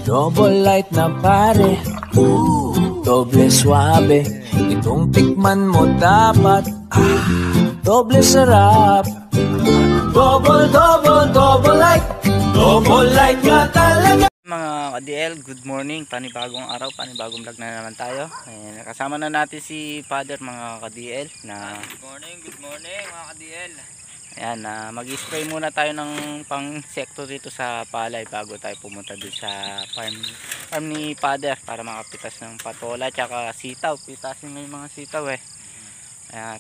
Double light na pare, doble suabe. Itong tikman mo dapat, doble sarap. Double light ka talaga. Mga ka-DL, good morning, panibagong araw, panibagong vlog na naman tayo. Ayan, kasama na natin si Father mga ka-DL na good morning mga ka-DL. Ayan, mag-spray muna tayo ng pang-sekto dito sa palay bago tayo pumunta dito sa farm ni Father para makapitas ng patola tsaka sitaw. Pitasin mo yung mga sitaw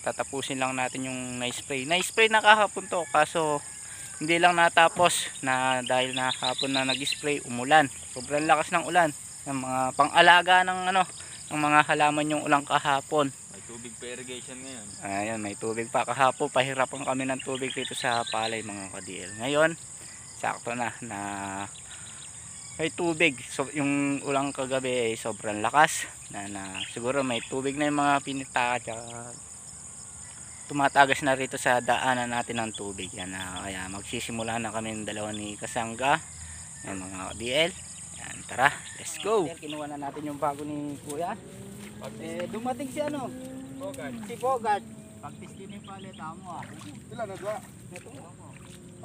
tatapusin lang natin yung na-spray na kahapon to, kaso hindi lang natapos na dahil na hapon na nag-spray, umulan. Sobrang lakas ng ulan. Ng mga pang-alaga ng ng mga halaman yung ulang kahapon. May tubig pa irrigation ngayon. Ayan, may tubig pa kahapon. Pahirapan kami ng tubig dito sa palay mga ka-DL. Ngayon, sakto na may tubig. So, yung ulang kagabi ay sobrang lakas. Siguro may tubig na yung mga pinita at tumatagas na rito sa daanan natin ng tubig. Yan, kaya magsisimula na kami ng dalawa ni Kasangga. Yan mga DL. Yan, tara, let's go. Kinuha na natin yung bago ni Kuya. Dumating si si Bogart. Pagtis din yung paleta mo Sila na dua? Ito mo.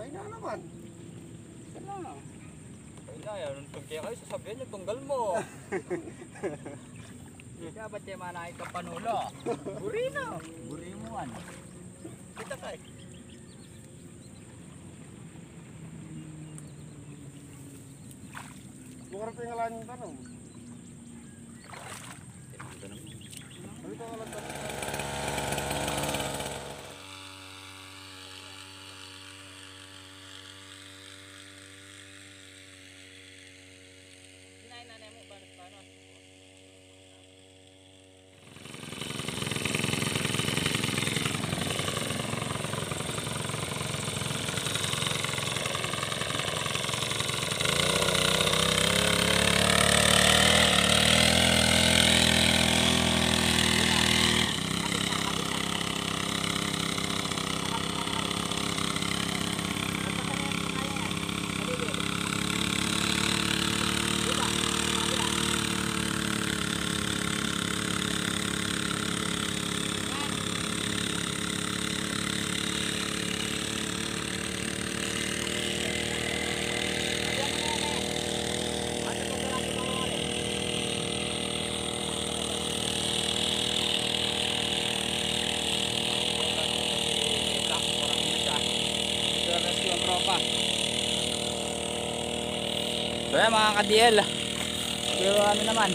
Ay na naman. Sila na. Ay na, yan. Pagkaya kayo sasabihin yung tunggal mo. Dapat yung manahit ka panulo. Buri na. Buri mo ano. Kita kay. Bukan tinggalan yung tanong. Ano ito alam tanong? Nanay mo paano? So yan mga ka-DL, pero ano naman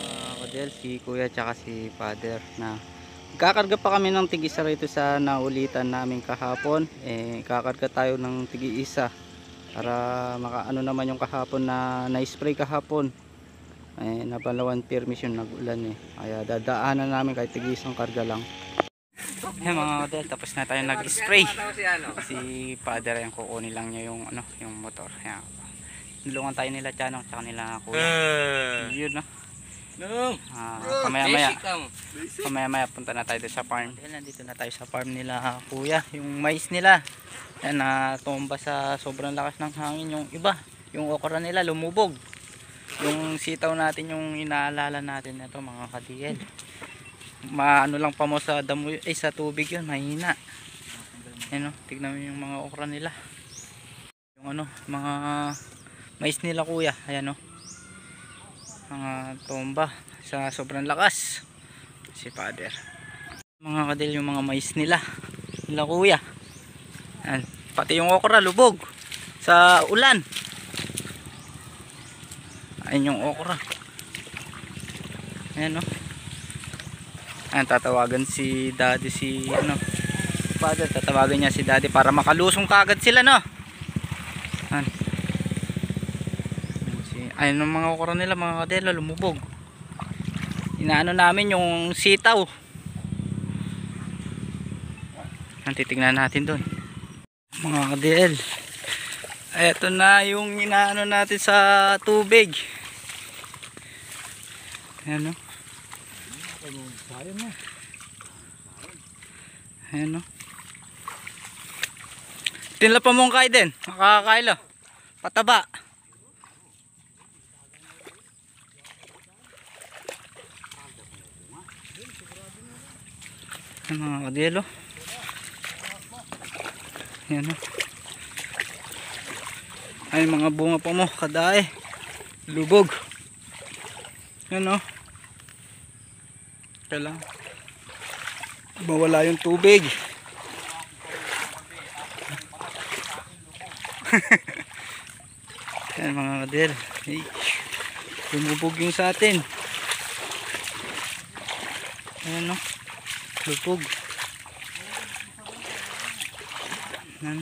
mga ka-DL, si Kuya tsaka si Father na kakarga pa kami ng tig-isa rito sa naulitan namin kahapon. Kakarga tayo ng tig-isa para makaano naman yung kahapon na na-spray kahapon. Napalawan permission, nag-ulan kaya dadaanan namin kahit tig-isang karga lang. Ayan mga model, tapos na tayo nag-spray. Si Father ayan, kukunin lang niya yung yung motor. Ayan. Nulungan tayo nila Chanong tsaka nila Kuya. Yun Pamaya-maya punta na tayo sa farm. Dahil nandito na tayo sa farm nila Kuya. Yung mais nila ayan, tumba sa sobrang lakas ng hangin. Yung iba, yung okra nila lumubog. Yung sitaw natin yung inaalala natin na ito mga ka-DL, maano lang pa mo sa damo sa tubig yun, mahina. Tignan mo yung mga okra nila, yung mga mais nila Kuya. Ayan mga tomba sa sobrang lakas. Si Father mga kadil, yung mga mais nila Kuya. Ayan, pati yung okra lubog sa ulan. Ayan yung okra. Ayan Ayan, tatawagan si Daddy Father, tatawagan niya si Daddy para makalusong kaagad sila Ayan yung mga okra nila mga kadela, lumubog. Inaano namin yung sitaw. Titignan natin doon mga kadel. Eto na yung inaano natin sa tubig. Ayan Ayan Tinla pa mong kain din. Nakakakailo. Pataba. Yan mga kadilo. Yan o. Ay mga bunga pa mo. Kadae. Lubog. Yan o. Kailangan mawala yung tubig. Yan mga kadil. Hey, lumubog yung sa atin. Ayan o. Lubog. Yan.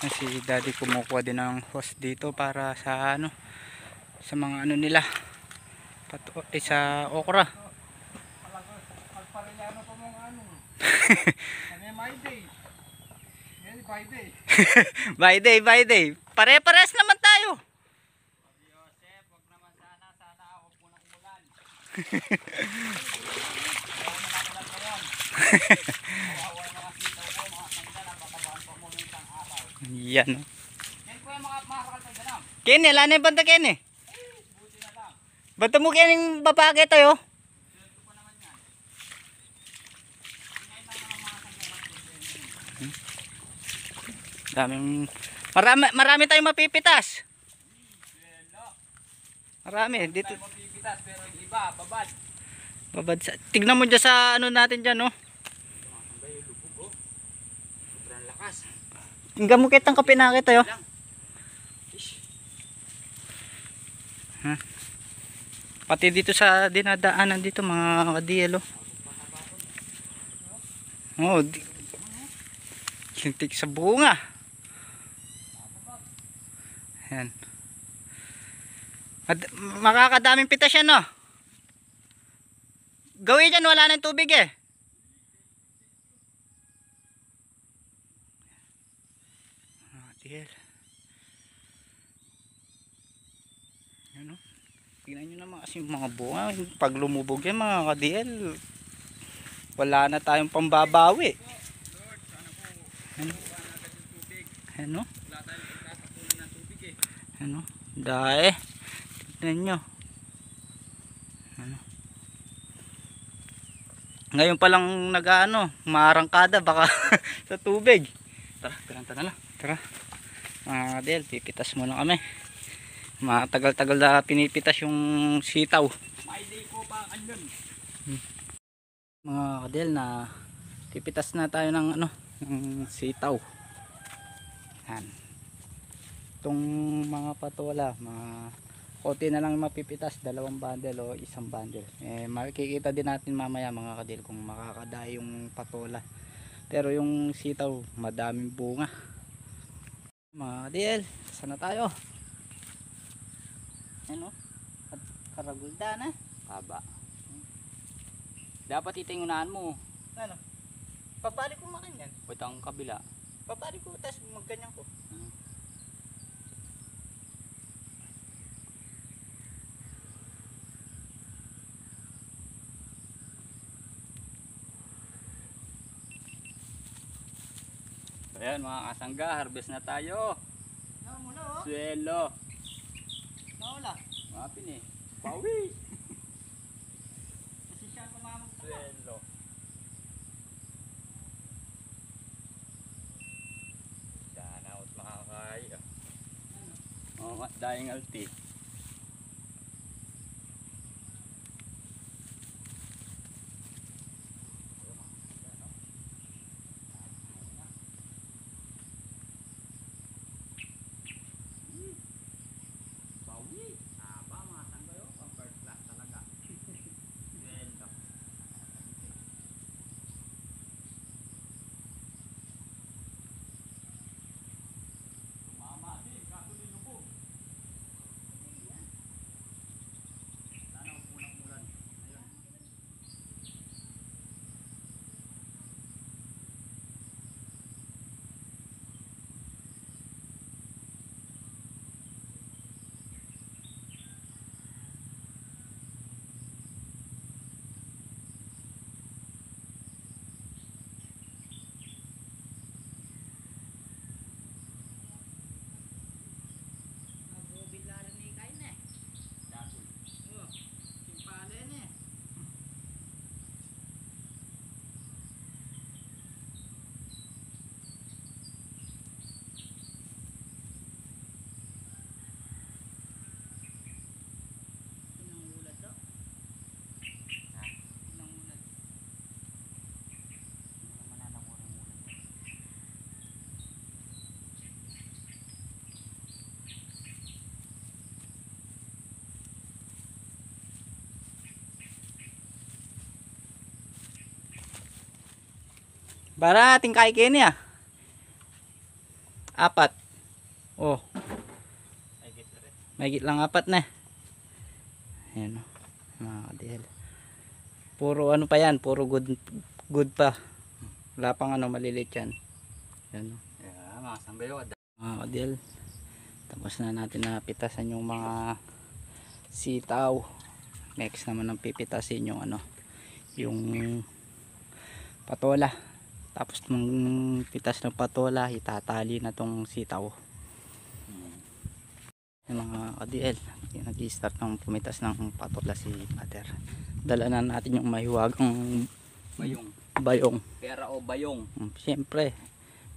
Si daddy kumukuha din ng hose dito para sa ano, sa mga ano nila sa okra. By day, by day. Pare-pares naman tayo. Joseph, wag naman sana ako punang umulan. Yan. Yan po yung mga makakal tayo ganam. Kene, lana yung banta Kene. Banta mo Kene yung babagay tayo. Daming marami tayong mapipitas. Marami dito. Mapipitas pero yung iba babad. Babad sa. Tignan mo diyan sa ano natin diyan, no. Sobrang lakas. Tingnan mo kitang kape na kita, yo. Ha. Pati dito sa dinadaanan dito mga kadiyelo. Oh, lintik sa bunga. Yan. At makakadaming pitas yan, no? Gawin dyan, wala nang tubig eh. Yan, no? Tingnan nyo naman kasi mga bunga. Pag lumubog yan mga kadiyel, wala na tayong pambabawi. Ano? Ano? Ano? Dahil tignan nyo. Ano? Ngayon pa lang nag-ano, maarangkada baka sa tubig. Tara, tara na lang. Tara. Mga kadiyel, pipitas muna kami. Matagal-tagal na pinipitas yung sitaw. May day ko pa kanyon. Mga kadiyel, na pipitas na tayo ng ano, ng sitaw. Yan. Itong mga patola, mga konti na lang mapipitas, 2 bundle o 1 bundle. Makikita din natin mamaya mga kadiyel kung makakadaya yung patola. Pero yung sitaw, madaming bunga. Mga kadiyel, saan na tayo? Ano? Karagulda na. Haba. Dapat itingunahan mo. Ano? Pabalik ko makin yan. Butang kabila. Pabalik ko, tapos magganyan ko. Ayan mga kasangga, harvest na tayo. Ano muna oh? Suelo. Nawala. Mapin eh. Pawi. Kasi siya kumamag sa Suelo. Sana out makakaya. Oh, daing alti. Para ating kaikin niya. 4. Oh. Mahigit lang 4 na. Ayan o. Mga kadil. Puro ano pa yan. Puro good pa. Wala pang ano malilit yan. Ayan o. Yeah, mga sanggayo. Mga kadil. Tapos na natin napitasan yung mga sitaw. Next naman ang pipitasin yung ano. Yung patola. Tapos nung pitas ng patola, itatali na tong sitaw. Yung mga ka-DL, nag-i-start ng pumitas ng patola si Father. Dala na natin yung mahiwagang bayong. Pera o bayong? Siyempre,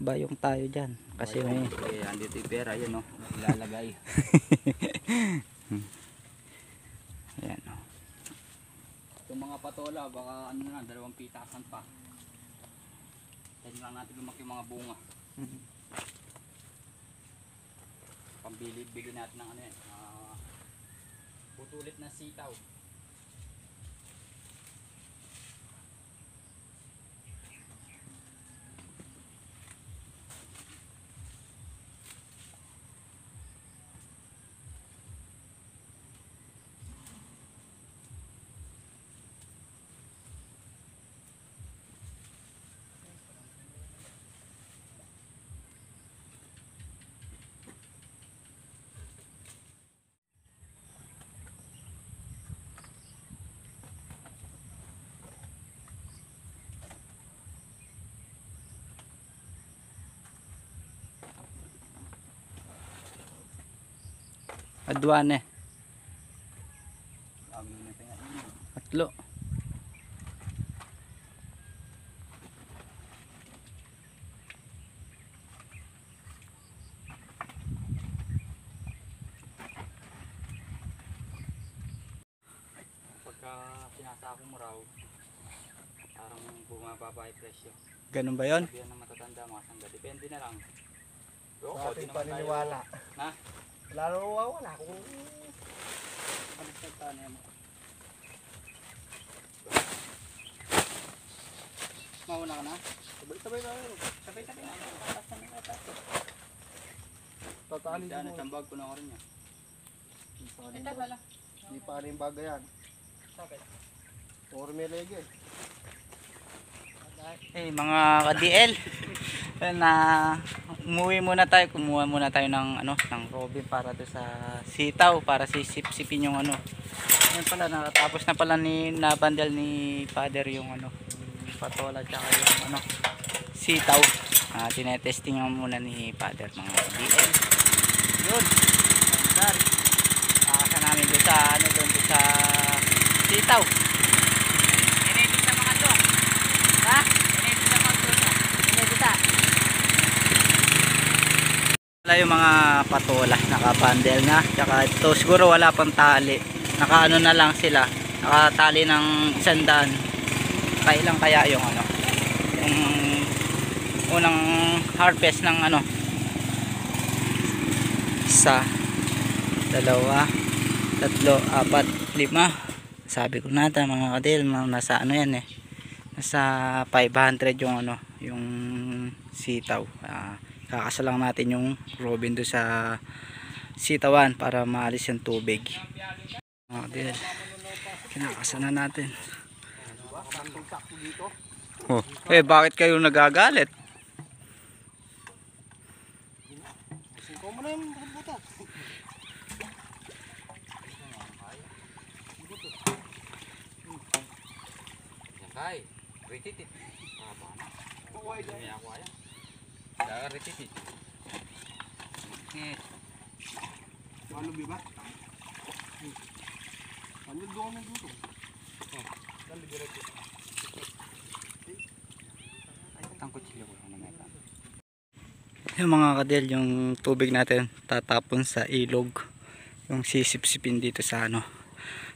bayong tayo dyan. Kasi bayong. may... andito yung pera, yun o. Ilalagay. Ayan o. Itong mga patola, baka ano na, 2 pitasan pa. Pwede lang natin lumaki yung mga bunga. Pambili-bili natin ng ano yan, putulit na sitaw. Adwane. 3. Pagka sinasako mo raw, parang bumababa yung presyo. Ganun ba yun? Sabihan ng matatanda mga sangga, depende na lang. Sa ating paniniwala. Na? Lalo wala kung Mauna ka na? sabay-sabay na yun. Sabay-sabay na. Tatali Daan mo. ang bag ko na ako rin yan. Hindi pa rin bagay yan. Or may lege. Mga ka-DL, na umuwi muna tayo, kumuha muna tayo ng ano, ng robin para do sa sitaw, para sisip-sipin yung ano. Ayun pala, natapos na pala ni nabandal ni Father yung ano, yung patola tsaka yung ano, sitaw. Tinetesting muna ni Father mga ka-DL. Yun. Sorry. Kakasa namin doon sa ano, doon sa sitaw. Inedit sa mga to. Ha? Inedit sa mga to. Inedit sa. Wala yung mga patola, nakabundle na. Tsaka ito siguro wala pang tali. Nakaano na lang sila. Nakatali ng 100. Kailang kaya yung ano. Yung unang harvest ng ano. 1, 2, 3, 4, 5. Sabi ko na mga kadil, nasa ano yan eh. Nasa 500 yung ano, yung sitaw. Kakasalang natin yung robin do sa sitawan para maalis yung tubig. Mga kadil, kinakasa na natin. Oh, bakit kayo nagagalit? Ikaw mo na yung butas. Yakay, rititit. Ini aku aja. Jangan rititit. Ano ba? Ano doon mo dito? Yung mga kadil, yung tubig natin tatapon sa ilog, yung sisip-sipin dito sa ano,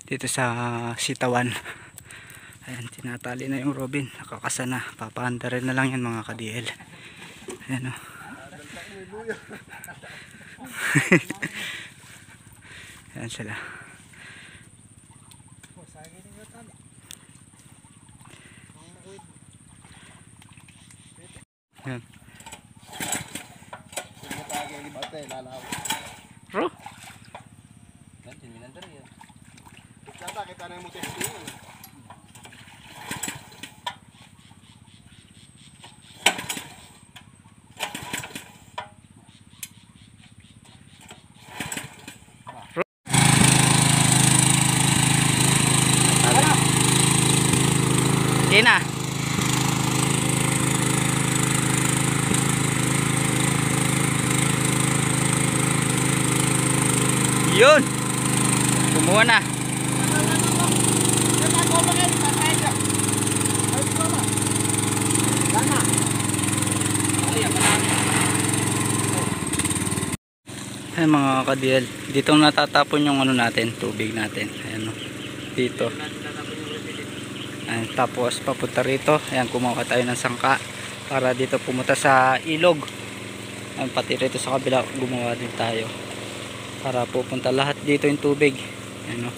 dito sa sitawan. Ayan, tinatali na yung robin, nakakasa na, papahanda rin na lang yan mga kadil. Ayan o. Ayan sila. Yan. Hindi na tayo kaya libate, lalaw. Bro. Gantin, minandar yan. Kita na yung mutis yun. Hindi na. Yun. Kumuha na. Ay mga ka-DL, dito natatapon yung ano natin, tubig natin. Ayan o, dito. Ayan, tapos papunta rito. Ayan, kumuha tayo ng sangka para dito pumunta sa ilog. Ayan, pati rito sa kabila gumawa din tayo para pupunta lahat dito yung tubig. Ayan o,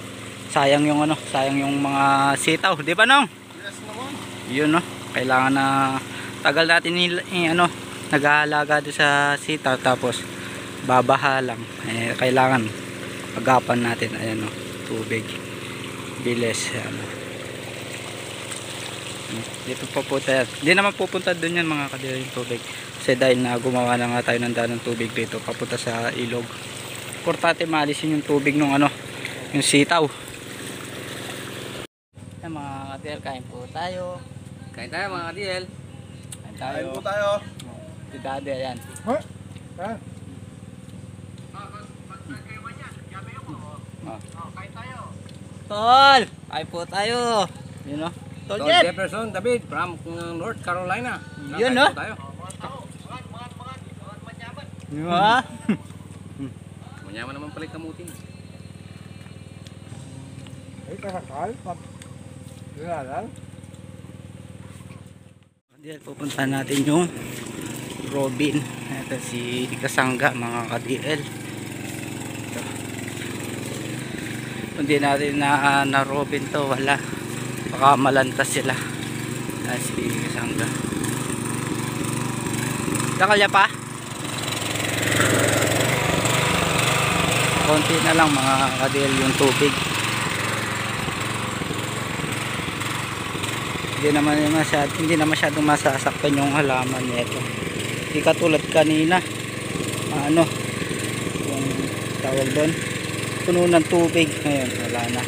sayang yung ano, sayang yung mga sitaw, di ba Nong? Yes naman. Yun no, kailangan na tagal natin ano, nag-aalaga doon sa sitaw tapos babaha lang, kailangan agapan natin. Ayan o, tubig bilis. Ayan o. Dito pupunta, hindi naman pupunta doon yan mga ka-DL yung tubig kasi dahil na gumawa na nga tayo ng daan ng tubig dito papunta sa ilog. Importante maalisin yung tubig ng ano, yung sitaw. Ayan mga ka-DL, kain po tayo. Kain tayo mga ka-DL. Kain tayo. Kain po tayo. Si Daddy, ayan. Ha? Ha? Tol! Kain po tayo. Yun o. Tol Tol Jeff! Jefferson David from North Carolina. Yun, Kain no? po tayo. Yun ha? Manyaman naman pala yung kamutin. Ay, kakakal. Lalal. Diyan pupuntahan natin yung Robin. Ito si Kasangga mga ka-DL. Ito. Hindi natin na Robin to, wala. Baka malantas sila. Si Kasangga. Nakalya pa? Konti na lang mga ka-DL yung tubig. Hindi na masyadong masasaktan yung halaman nito. Hindi katulad kanina. Ano? Yung tawag doon. Puno ng tubig. Ngayon, wala na.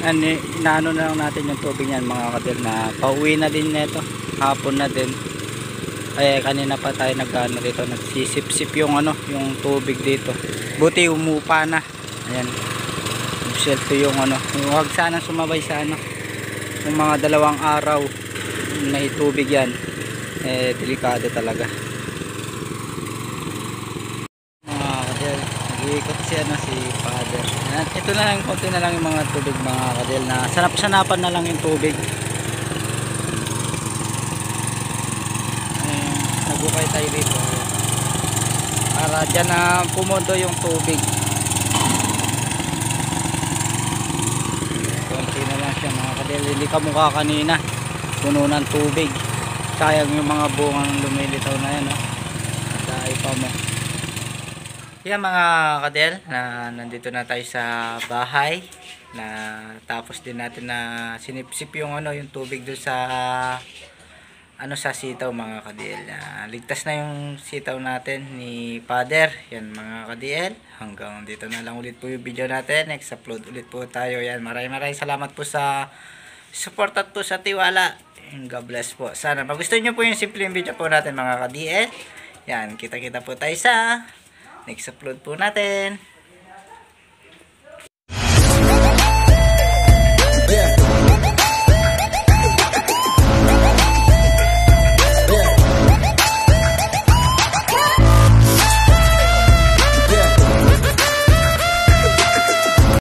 Inaano na lang natin yung tubig niyan mga ka-DL na pauwi na din nito. Hapon na din. Kaya kanina pa tayo nag-ano dito. Nagsisip-sip yung ano, yung tubig dito. Buti umupa na. Ayan. Selto yung ano, huwag sana sumabay sa ano yung mga 2 araw na itubig yan, delikado talaga mga ka-DL. Nag-iikot si father. Ito na lang, konti na lang yung mga tubig mga ka-DL na sanap-sanapan na lang yung tubig. Nagukay tayo dito para dyan na pumundo yung tubig. Siya mga ka-DL, hindi kamukha kanina puno ng tubig, sayang yung mga bungang lumilitaw na yan dahil pa mo yan mga ka-DL na nandito na tayo sa bahay na tapos din natin na sinipsip yung ano, yung tubig doon sa ano, sa sitaw mga ka-DL. Ligtas na yung sitaw natin ni Father. Yan mga ka-DL, hanggang dito na lang ulit po yung video natin. Next upload ulit po tayo. Yan, maraming salamat po sa support at po sa tiwala. God bless po. Sana magustuhan nyo po yung simpleng video po natin mga ka-DL. Yan, kita-kita po tayo sa next upload po natin.